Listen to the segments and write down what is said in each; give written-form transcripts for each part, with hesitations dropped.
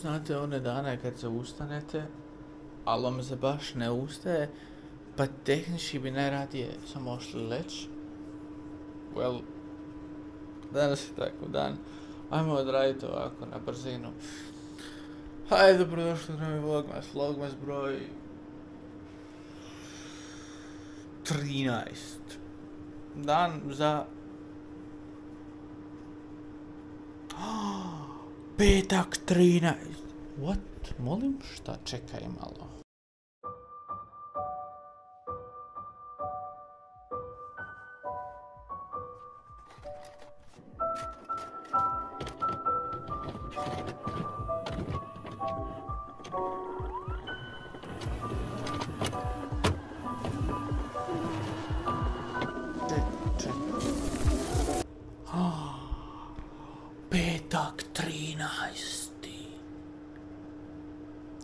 Znate one dane kad se ustanete, ali vam se baš ne ustaje, pa tehnički bi najradije samo ošli leć. Well, danas je takav dan. Ajmo odraditi ovako na brzinu. Hajde, dobrodošli u novi Vlogmas broj 13. Dan za... Petak 13. What? Molim? Šta? Čekaj malo. Petak 13.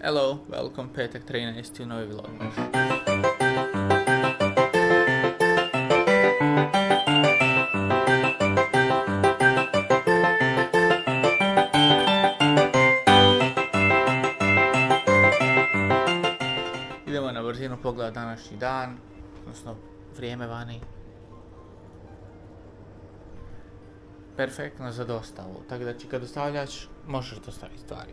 Hello, welcome petak 13. u novi Vlogmas. Idemo na brzinu pogledati današnji dan, odnosno vrijeme vani. Perfektno za dostavu, tako da kad dostavljaš, možeš dostaviti stvari.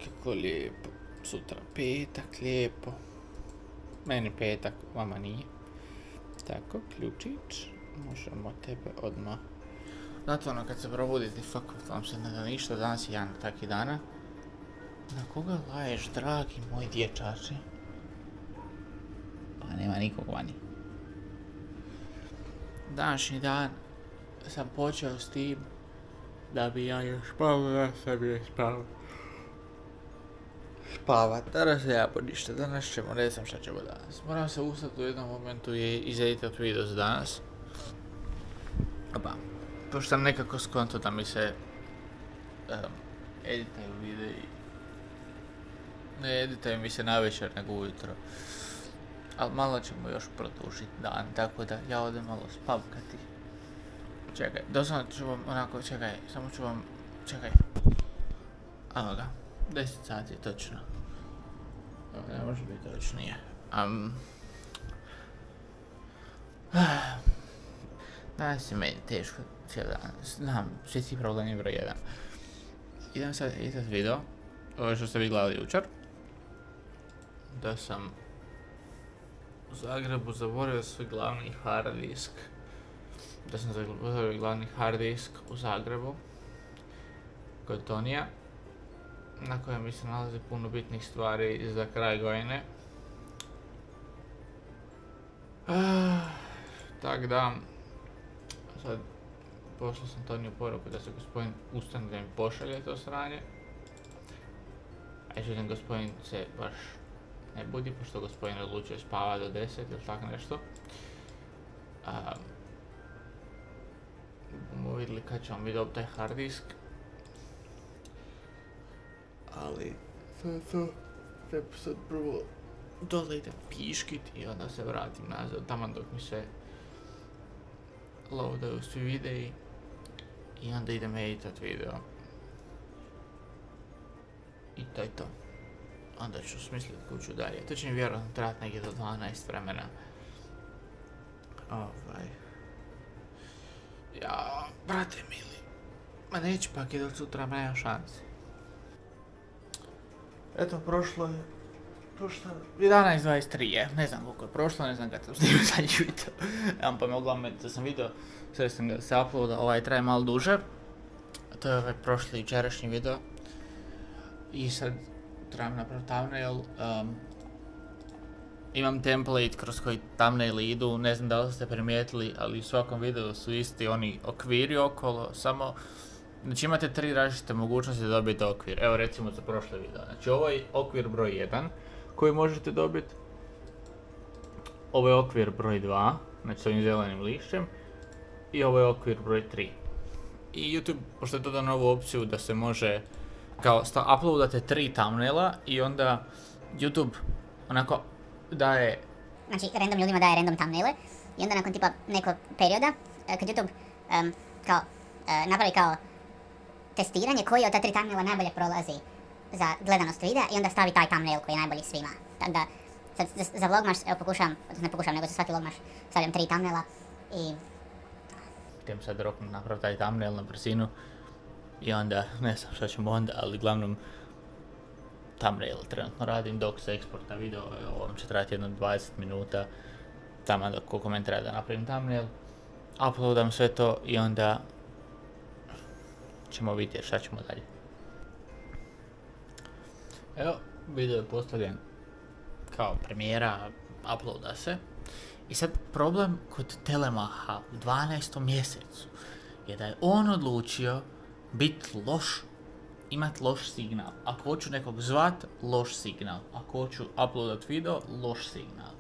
Kako lijepo, sutra petak, lijepo. Meni petak, vama nije. Tako, ključić, možemo tebe odmah. Znate ono, kad se probudite, fuck vam se ne da ništa, danas je jedan takvih dana. Na koga laješ, dragi moj dječače? Pa nema nikog vani. Današnji dan sam počeo s tim da bi ja još sam je spavao. Spavat, danas se jako ništa, danas ćemo, ne znam šta ćemo danas. Moram se ustati u jednom momentu i izeditat video za danas. Opa, pošto sam nekako skonto da mi se editaju videi. Ne editaju mi se navečer nego ujutro. Ali malo ćemo još produžiti dan, tako da ja odem malo spavkati. Čekaj, doslovno ću vam onako, čekaj, samo ću vam, čekaj. Evo ga, 10 sati točno. Ne može biti točnije. Danas je meni teško cijeli dan, znam, svi ti problem je broj 1. Idem sad editat video, ovo što ste vi gledali jučer. Da sam u Zagrebu zaboravio svoj glavni hard disk. Da sam zaboravio glavni hard disk u Zagrebu kod Tonija, na kojem mi se nalazi puno bitnih stvari za kraj godine. Tak da, sad poslao sam Toniju poruku da se gospodin ustane da mi pošalje to sranje. A želim gospodin se baš ne budi, pošto gospodin odlučio spava do 10 ili tako nešto. Bomo vidjeli kad ćemo mi dobiti taj hard disk. Ali, treba sad prvo dole idem piškit i onda se vratim nazad, taman dok mi se loadaju svi videi i onda idem editat video. I to je to. Onda ću smisliti kuću dalje. To će mi vjerojatno trajati negdje do 12 vremena. Ja, brate mili, ma neće pak je do sutra, nema šanse. Eto, prošlo je 11:23 je, ne znam koliko je prošlo, ne znam kad sam snimio zadnji video. Nemam pa me uglavnom da sam video, sve sam ga se uploada, ovaj traje malo duže. To je ovaj prošli jučerašnji video. I sad trebam napraviti thumbnail. Imam template kroz koji thumbnaili idu, ne znam da li ste primijetili, ali u svakom videu su isti oni okviri okolo, samo... Znači imate 3 različite mogućnosti da dobijete okvir. Evo recimo za prošle video. Znači ovo je okvir broj 1 koji možete dobiti. Ovo je okvir broj 2, znači s ovim zelenim lišćem. I ovo je okvir broj 3. I YouTube, pošto je dodao novu opciju da se može kao uploadate 3 thumbnaila i onda YouTube onako daje... Znači random ljudima daje random thumbnaile i onda nakon tipa nekog perioda kad YouTube napravi kao testiranje koji od ta 3 thumbnaila najbolje prolazi za gledanost videa i onda stavi taj thumbnail koji je najbolji svima. Tako da, sad za vlogmaš, evo ne pokušam, nego za svaki vlogmaš stavljam 3 thumbnaila i... Idem sad roknut napraviti taj thumbnail na brzinu i onda, ne znam šta ćemo onda, ali uglavnom thumbnail trenutno radim dok se eksporta video, ovom će trajati jedno 20 minuta, tamo dok koliko meni treba da napravim thumbnail, uploadam sve to i onda ćemo vidjeti šta ćemo dalje. Evo, video je postavljen kao premijera, uploada se. I sad problem kod Telemaha u 12. mjesecu je da je on odlučio biti loš, imat loš signal. Ako hoću nekog zvat, loš signal. Ako hoću uploadat video, loš signal.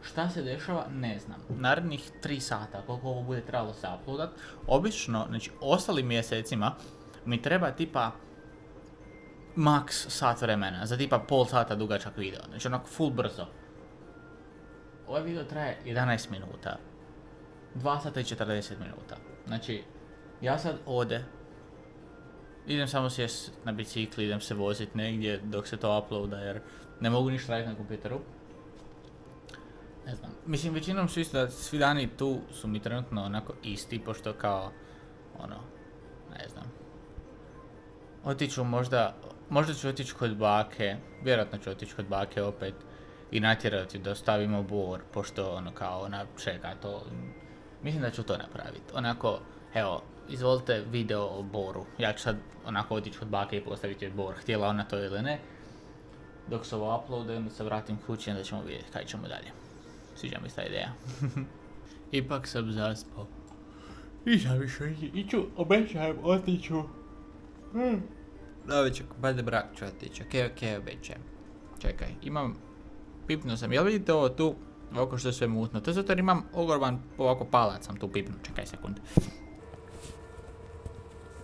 Šta se dešava, ne znam. Narednih 3 sata, koliko ovo bude trebalo se uploadat, obično, znači ostalim mjesecima, mi treba tipa max sat vremena, za tipa pol sata dugačak video, znači onako full brzo. Ovaj video traje 11 minuta, 2 sata i 40 minuta, znači ja sad idem samo sjest na bicikli, idem se vozit negdje dok se to uploada jer ne mogu ništa raditi na kompjuteru. Ne znam, mislim većinom su isto da svi dani tu su mi trenutno onako isti, pošto kao, ne znam. Otiću možda ću otići kod bake, vjerojatno ću otići kod bake opet i natjerati da stavimo bor, pošto kao ona čeka to. Mislim da ću to napraviti. Onako, evo, izvolite video o boru. Ja ću sad onako otići kod bake i postaviti joj bor, htjela ona to ili ne. Dok se ovo uploada, onda se vratim kući, onda ćemo vidjeti kaj ćemo dalje. Sviđa mi se ta ideja. Ipak sam zaspao. Nisam više iću, obećajem, otiću. Da, već valjda brak ću otići, okej, obećajem. Čekaj, pipnuo sam, jel vidite ovo tu, ovako što je sve mutno, to je zato jer imam ogroman ovako palac sam tu pipnuo, čekaj sekund.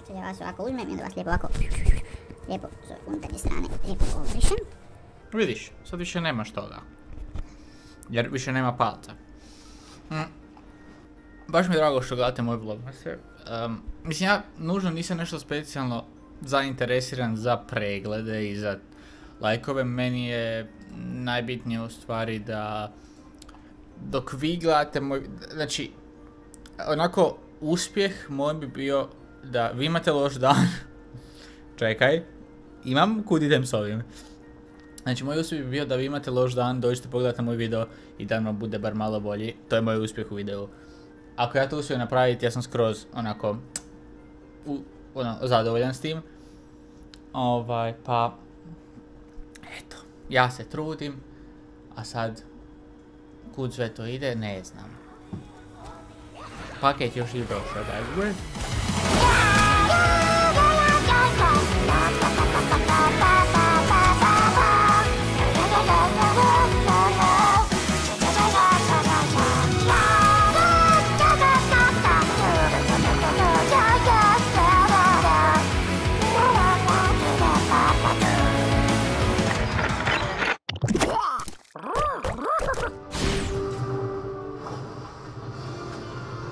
Sad ja vas ovako uzmem i onda vas lijepo ovako, lijepo s unutarnje strane, lijepo obrišem. Vidiš, sad više nemaš toga, jer više nema palca. Baš mi je drago što gledate moj vlog. Mislim, ja nužno nisam nešto specijalno zainteresiran za preglede i za lajkove. Meni je najbitnije u stvari da dok vi gledate moj... Znači, onako, uspjeh moj bi bio da vi imate loš dan. Čekaj, imam kud idem s ovim. Znači, moj uspjeh bi bio da vi imate loš dan, dođete pogledati moj video i dan vam bude bar malo bolji. To je moj uspjeh u videu. Ako ja to uspijem napraviti, ja sam skroz onako zadovoljan s tim. Pa, eto, ja se trudim, a sad, kud sve to ide, ne znam. Paket još i došao, daj.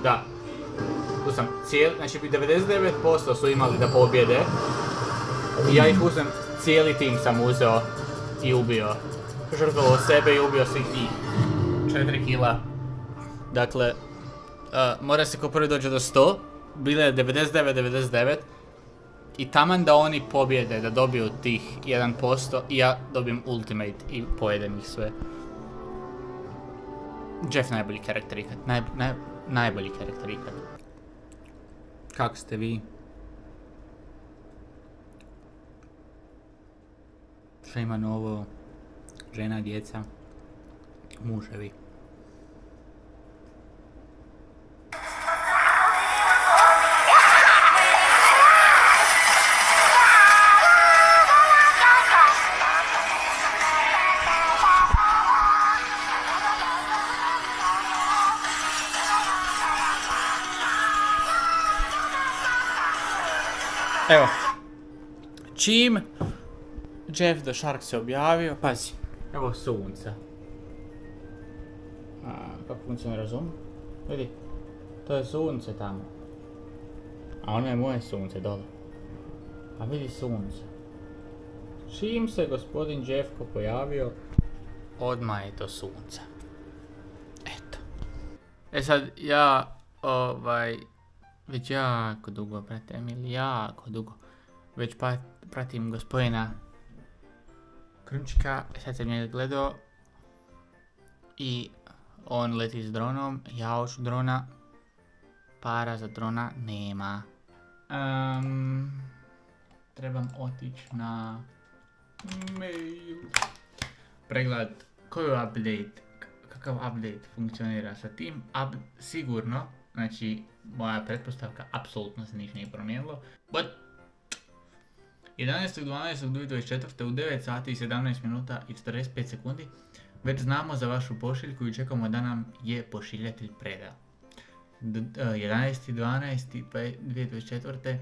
Da, tu sam znači 99% su imali da pobjede i ja ih uzem, cijeli tim sam uzeo i ubio. Žrtvovao sebe i ubio svih njih. 4 kila. Dakle, mora se ko prvi dođe do 100, bile je 99 i taman da oni pobjede, da dobiju tih 1% i ja dobijem ultimate i pojedem ih sve. Jeff najbolji karakter ikad, najbolji karakter ikad. Kako ste vi? Šta ima novo? Žena, djeca, muževi. Evo, čim Jeff the Shark se objavio, pazi, evo sunca. Kako sunce ne razumiju? Vidi, to je sunce tamo. A ono je moje sunce dole. A vidi sunce. Čim se gospodin Jeffko pojavio, odmah je do sunca. Eto. E sad, ja, već jako dugo, brate Emil, jako dugo, već pratim gospodina Krunčika, sad sam njega gledao i on leti s dronom, ja hoću drona, para za drona nema. Trebam otići na mail, pregledat koju update, kakav update funkcionira sa tim, sigurno, znači moja pretpostavka apsolutno se ništa nije promijenilo, but 11.12.2024. u 9 sati i 17 minuta i 45 sekundi već znamo za vašu pošiljku i čekamo da nam je pošiljatelj predao. 11.12.2024.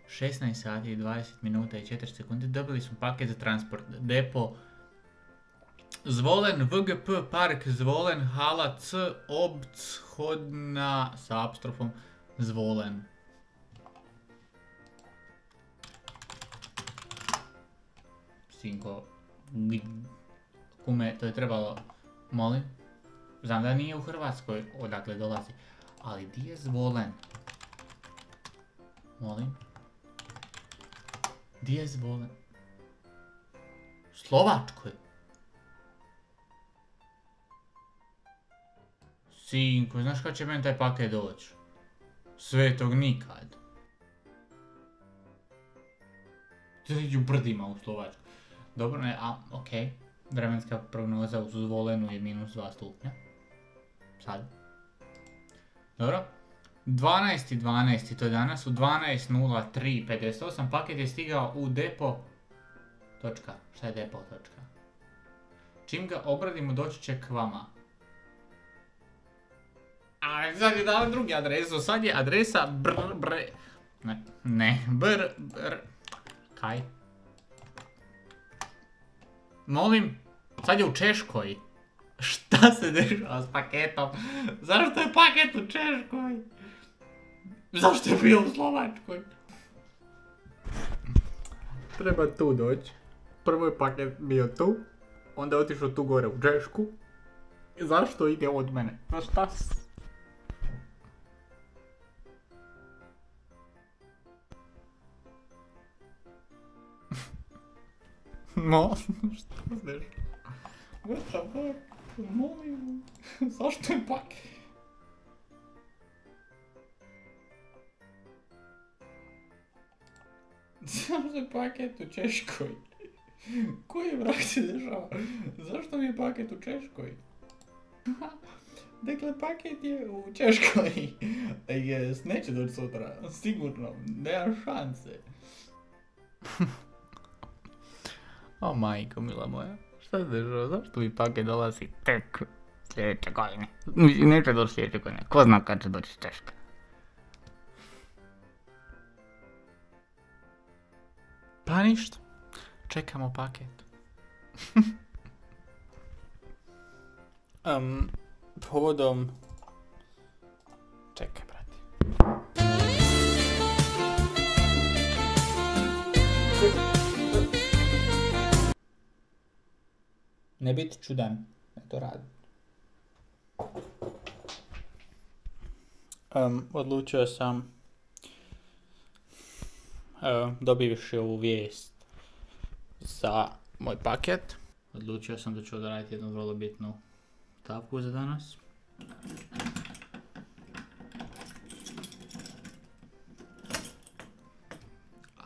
16 sati i 20 minuta i 4 sekundi dobili smo paket za transport. Depo Zvolen, VGP, Park, Zvolen, Hala, C, Obc, Hodna, sa apostrofom, Zvolen. Sinko, kume, to je trebalo, molim, znam da nije u Hrvatskoj odakle dolazi, ali di je Zvolen? Molim, di je Zvolen? Slovačkoj? Sinko, znaš kad će meni taj paket doći? Svetog nikad. Ti iđu brdima u Slovačku. Dobro, ne, okej. Vremenska prognoza u Zvolenu je -2 stupnja. Sad. Dobro. 12.12. to je danas, u 12.03.58 paket je stigao u depo... Točka. Šta je depo? Točka. Čim ga obradimo doći će k vama. A sad je dao drugi adresu, sad je adresa Kaj? Molim, sad je u Češkoj. Šta se dešava s paketom? Zašto je paket u Češkoj? Zašto je bio u Slovačkoj? Treba tu doći. Prvo je paket bio tu, onda je otišao tu gore u Češku. Zašto ide od mene? Pa šta s... No, šta se dešava? What the fuck? Molim, zašto je paket? Zašto je paket u Češkoj? Koji vrag se dešava? Zašto mi je paket u Češkoj? Dakle, paket je u Češkoj. Jes, neće doći sutra. Sigurno, nema šanse. O majko, mila moja. Šta se dešava? Zašto mi paket dolazi tek sljedeće godine? Neće doći sljedeće godine. Ko zna kad će doći Češka? Pa ništa. Čekamo paket. Povodom... Čekaj, brate. Ne biti čudan, ne to radi. Odlučio sam dobivši ovu vijest za moj paket. Odlučio sam da ću odraditi jednu vrlo bitnu stavku za danas.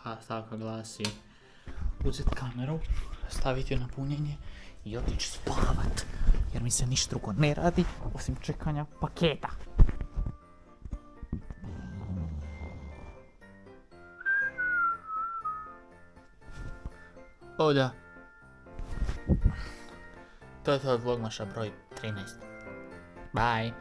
A stavka glasi: uzeti kameru, staviti ju na punjenje i otići spavat, jer mi se ništa drugo ne radi osim čekanja paketa. O da. To je to od Vlogmaša broj 13. Bye.